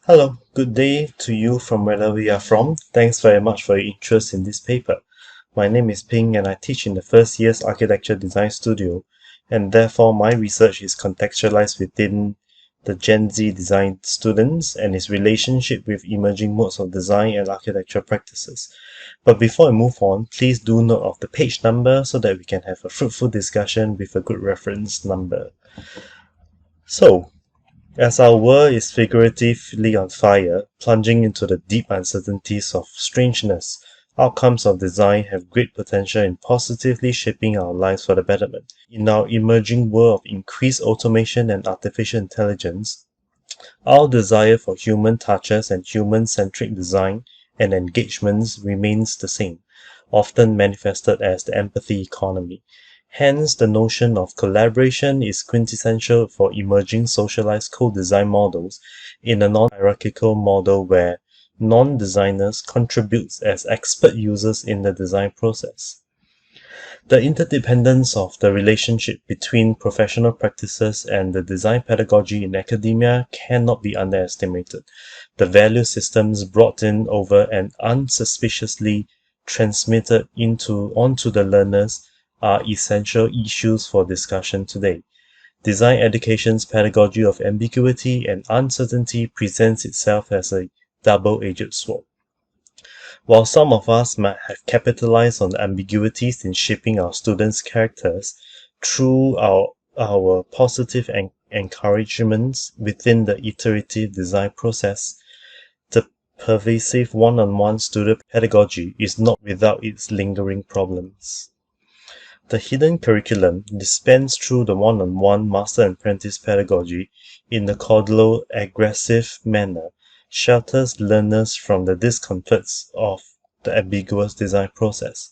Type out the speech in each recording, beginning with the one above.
Hello, good day to you from wherever you are from. Thanks very much for your interest in this paper. My name is Ping and I teach in the first year's architecture design studio, and therefore my research is contextualized within the Gen Z design students and its relationship with emerging modes of design and architecture practices. But before I move on, please do note of the page number so that we can have a fruitful discussion with a good reference number. So, as our world is figuratively on fire, plunging into the deep uncertainties of strangeness, outcomes of design have great potential in positively shaping our lives for the betterment. In our emerging world of increased automation and artificial intelligence, our desire for human touches and human-centric design and engagements remains the same, often manifested as the empathy economy. Hence, the notion of collaboration is quintessential for emerging socialized co-design models in a non-hierarchical model where non-designers contribute as expert users in the design process. The interdependence of the relationship between professional practices and the design pedagogy in academia cannot be underestimated. The value systems brought in over and unsuspiciously transmitted onto the learners are essential issues for discussion today. Design education's pedagogy of ambiguity and uncertainty presents itself as a double-edged sword. While some of us might have capitalized on the ambiguities in shaping our students' characters through our positive encouragements within the iterative design process, the pervasive one-on-one student pedagogy is not without its lingering problems. The hidden curriculum dispensed through the one-on-one Master-and-Apprentice pedagogy in a cordial, aggressive manner shelters learners from the discomforts of the ambiguous design process.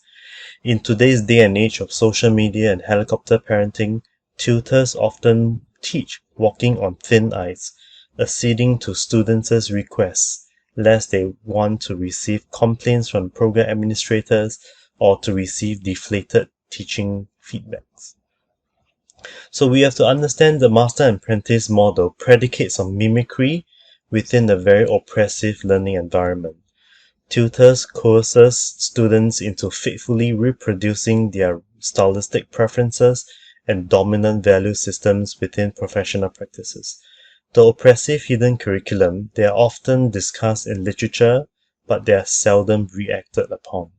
In today's day and age of social media and helicopter parenting, tutors often teach walking on thin ice, acceding to students' requests, lest they want to receive complaints from program administrators or to receive deflated teaching feedbacks. So we have to understand the Master-and-Apprentice model predicates on mimicry within a very oppressive learning environment. Tutors coerces students into faithfully reproducing their stylistic preferences and dominant value systems within professional practices. The oppressive hidden curriculum, they are often discussed in literature, but they are seldom reacted upon.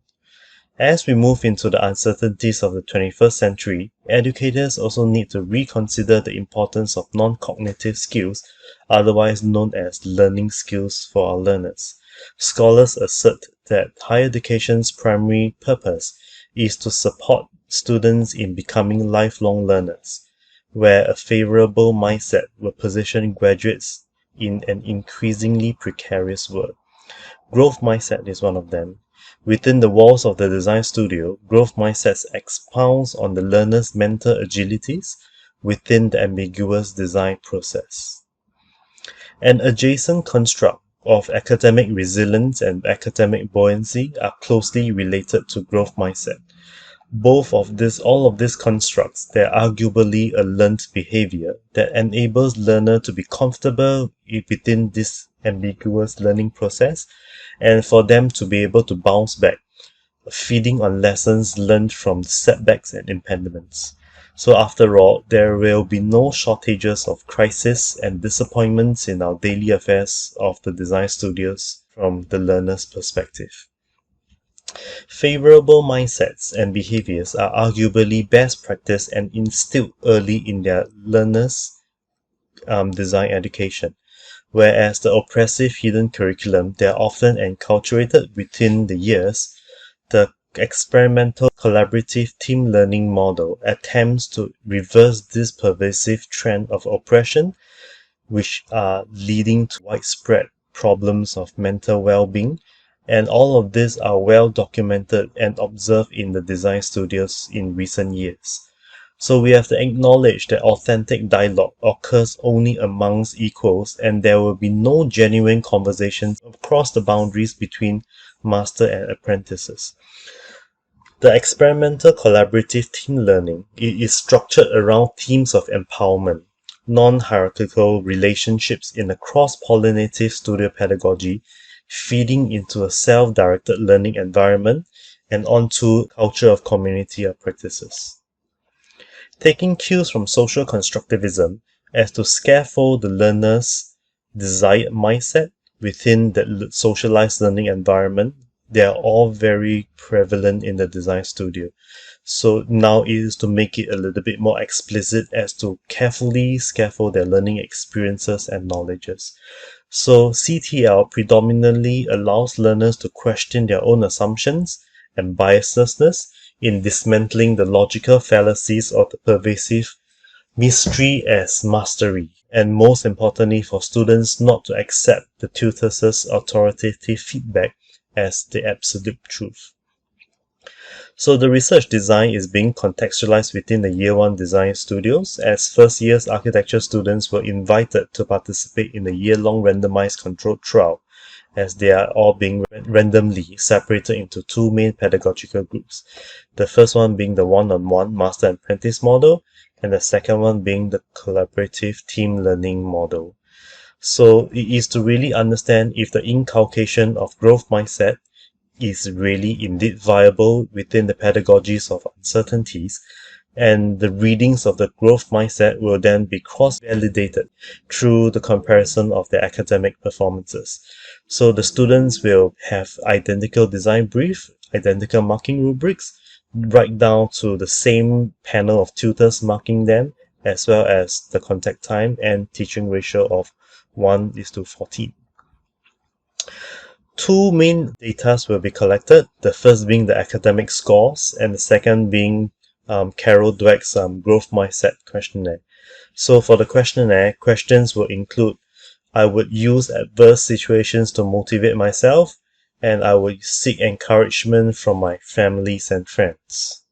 As we move into the uncertainties of the 21st century, educators also need to reconsider the importance of non-cognitive skills, otherwise known as learning skills for our learners. Scholars assert that higher education's primary purpose is to support students in becoming lifelong learners, where a favorable mindset will position graduates in an increasingly precarious world. Growth mindset is one of them. Within the walls of the design studio, growth mindsets expounds on the learner's mental agilities within the ambiguous design process. An adjacent construct of academic resilience and academic buoyancy are closely related to growth mindset. All of these constructs, they're arguably a learned behavior that enables learner to be comfortable within this ambiguous learning process and for them to be able to bounce back, feeding on lessons learned from setbacks and impediments. So after all, there will be no shortages of crisis and disappointments in our daily affairs of the design studios from the learner's perspective. Favorable mindsets and behaviors are arguably best practiced and instilled early in their learners' design education, whereas the oppressive hidden curriculum, they are often enculturated within the years. The experimental collaborative team learning model attempts to reverse this pervasive trend of oppression, which are leading to widespread problems of mental well-being, and all of these are well documented and observed in the design studios in recent years. So we have to acknowledge that authentic dialogue occurs only amongst equals, and there will be no genuine conversations across the boundaries between master and apprentices. The experimental collaborative team learning is structured around themes of empowerment, non-hierarchical relationships in a cross-pollinative studio pedagogy, feeding into a self-directed learning environment, and onto culture of community of practices. Taking cues from social constructivism as to scaffold the learner's desired mindset within the socialized learning environment, they are all very prevalent in the design studio. So now it is to make it a little bit more explicit as to carefully scaffold their learning experiences and knowledges. So CTL predominantly allows learners to question their own assumptions and biasness in dismantling the logical fallacies of the pervasive mystery as mastery, and most importantly for students not to accept the tutor's authoritative feedback as the absolute truth. So the research design is being contextualized within the Year 1 design studios, as first year's architecture students were invited to participate in the year-long randomized controlled trial, as they are all being randomly separated into two main pedagogical groups. The first one being the one-on-one Master-and-Apprentice model, and the second one being the collaborative team learning model. So it is to really understand if the inculcation of growth mindset is really indeed viable within the pedagogies of uncertainties, and the readings of the growth mindset will then be cross-validated through the comparison of their academic performances. So the students will have identical design brief, identical marking rubrics, right down to the same panel of tutors marking them, as well as the contact time and teaching ratio of 1:14. Two main data will be collected, the first being the academic scores and the second being Carol Dweck's growth mindset questionnaire. So for the questionnaire, questions will include: I would use adverse situations to motivate myself, and I would seek encouragement from my families and friends.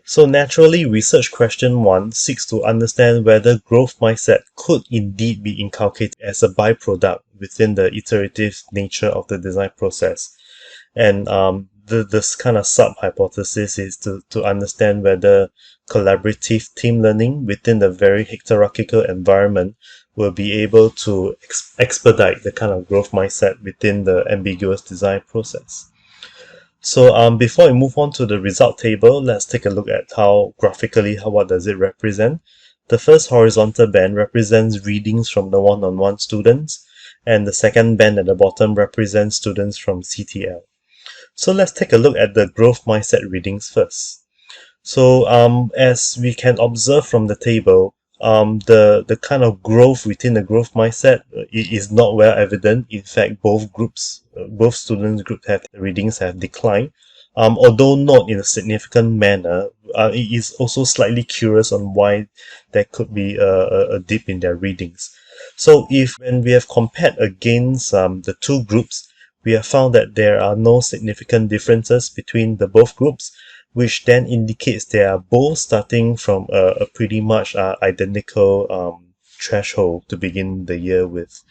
So naturally, research question 1 seeks to understand whether growth mindset could indeed be inculcated as a byproduct within the iterative nature of the design process. And this kind of sub-hypothesis is to understand whether collaborative team learning within the very heterarchical environment will be able to expedite the kind of growth mindset within the ambiguous design process. So before we move on to the result table, let's take a look at how graphically, what does it represent. The first horizontal band represents readings from the one-on-one students, and the second band at the bottom represents students from CTL. So let's take a look at the growth mindset readings first. So as we can observe from the table, the kind of growth within the growth mindset is not well evident. In fact, both students group readings have declined, although not in a significant manner. It is also slightly curious on why there could be a dip in their readings. So when we have compared against the two groups, we have found that there are no significant differences between the both groups, which then indicates they are both starting from a pretty much identical threshold to begin the year with.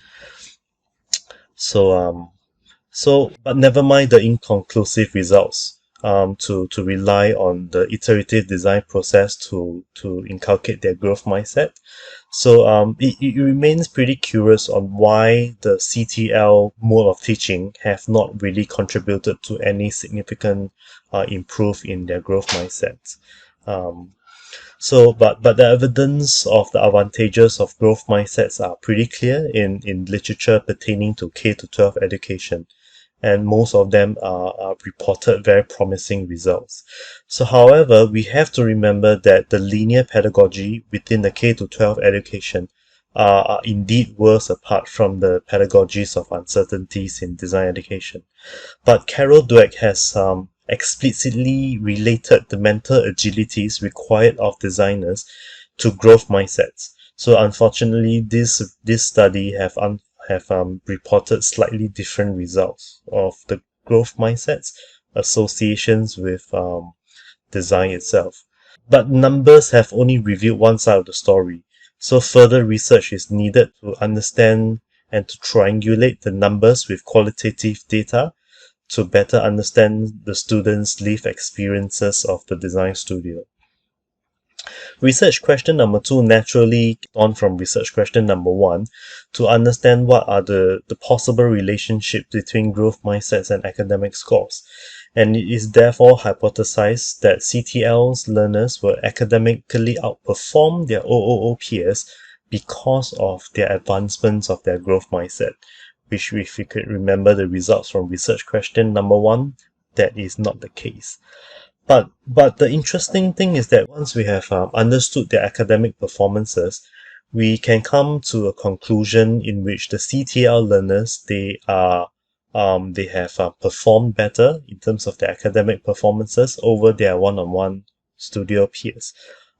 But never mind the inconclusive results. To rely on the iterative design process to inculcate their growth mindset. So it remains pretty curious on why the CTL mode of teaching have not really contributed to any significant improve in their growth mindsets. But the evidence of the advantages of growth mindsets are pretty clear in literature pertaining to K-12 education, and most of them are reported very promising results. So however, we have to remember that the linear pedagogy within the K-12 education are indeed worlds apart from the pedagogies of uncertainties in design education. But Carol Dweck has explicitly related the mental agilities required of designers to growth mindsets. So unfortunately, this study have reported slightly different results of the growth mindsets associations with design itself. But numbers have only revealed one side of the story, so further research is needed to understand and to triangulate the numbers with qualitative data to better understand the students' lived experiences of the design studio. Research question number 2 naturally on from research question number 1 to understand what are the possible relationships between growth mindsets and academic scores. And it is therefore hypothesized that CTL's learners will academically outperform their OOO peers because of their advancements of their growth mindset, which if you could remember the results from research question number 1, that is not the case. But the interesting thing is that once we have understood their academic performances, we can come to a conclusion in which the CTL learners they have performed better in terms of their academic performances over their one-on-one studio peers.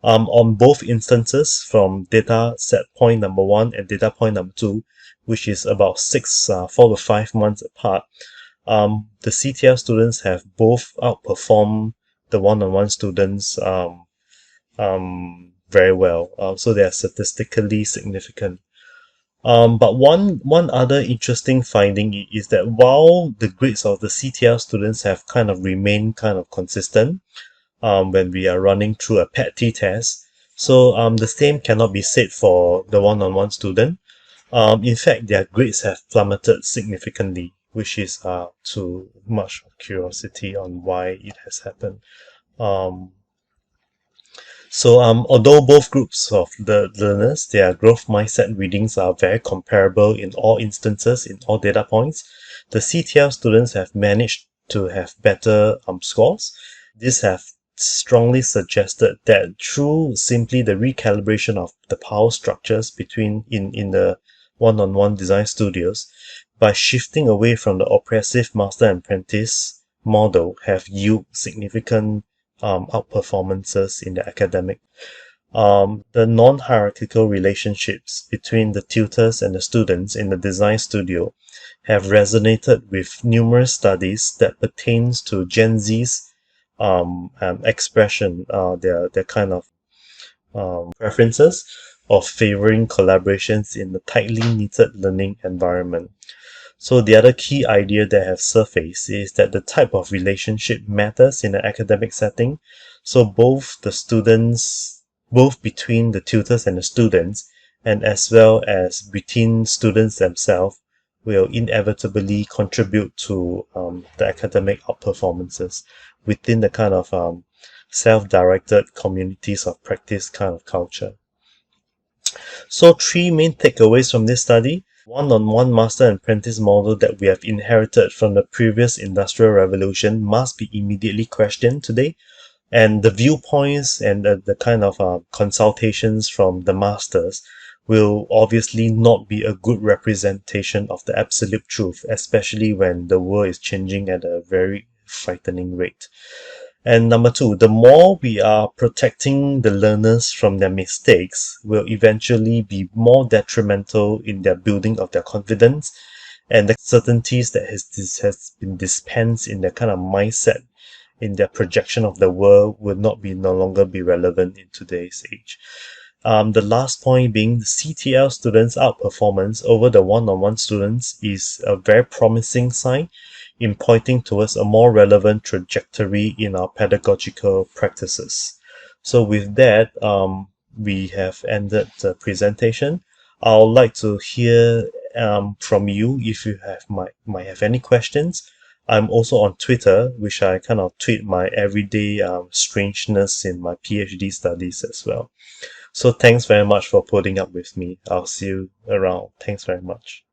On both instances, from data set point number 1 and data point number 2, which is about 4 to 5 months apart, the CTL students have both outperformed the one-on-one students very well. So they are statistically significant. But one other interesting finding is that while the grades of the CTL students have kind of remained kind of consistent when we are running through a PET-T test, so the same cannot be said for the one-on-one student. In fact, their grades have plummeted significantly, which is to much curiosity on why it has happened. Although both groups of the learners, their growth mindset readings are very comparable in all instances, in all data points, the CTL students have managed to have better scores. This have strongly suggested that through simply the recalibration of the power structures between in the one-on-one design studios, by shifting away from the oppressive master-and-apprentice model, have yield significant outperformances in the academic. The non-hierarchical relationships between the tutors and the students in the design studio have resonated with numerous studies that pertains to Gen Z's expression, their kind of preferences of favoring collaborations in the tightly knitted learning environment. So the other key idea that has surfaced is that the type of relationship matters in an academic setting. So both between the tutors and the students, and as well as between students themselves, will inevitably contribute to the academic outperformances within the kind of self-directed communities of practice kind of culture. So 3 main takeaways from this study. One-on-one master and apprentice model that we have inherited from the previous industrial revolution must be immediately questioned today, and the viewpoints and the kind of consultations from the masters will obviously not be a good representation of the absolute truth, especially when the world is changing at a very frightening rate. And number 2, the more we are protecting the learners from their mistakes will eventually be more detrimental in their building of their confidence, and the certainties that has been dispensed in their kind of mindset, in their projection of the world, will no longer be relevant in today's age. The last point being the CTL students' outperformance over the one-on-one students is a very promising sign in pointing towards a more relevant trajectory in our pedagogical practices. So with that, we have ended the presentation. I would like to hear from you if you might have any questions. I'm also on Twitter, which I kind of tweet my everyday strangeness in my PhD studies as well. So thanks very much for putting up with me. I'll see you around. Thanks very much.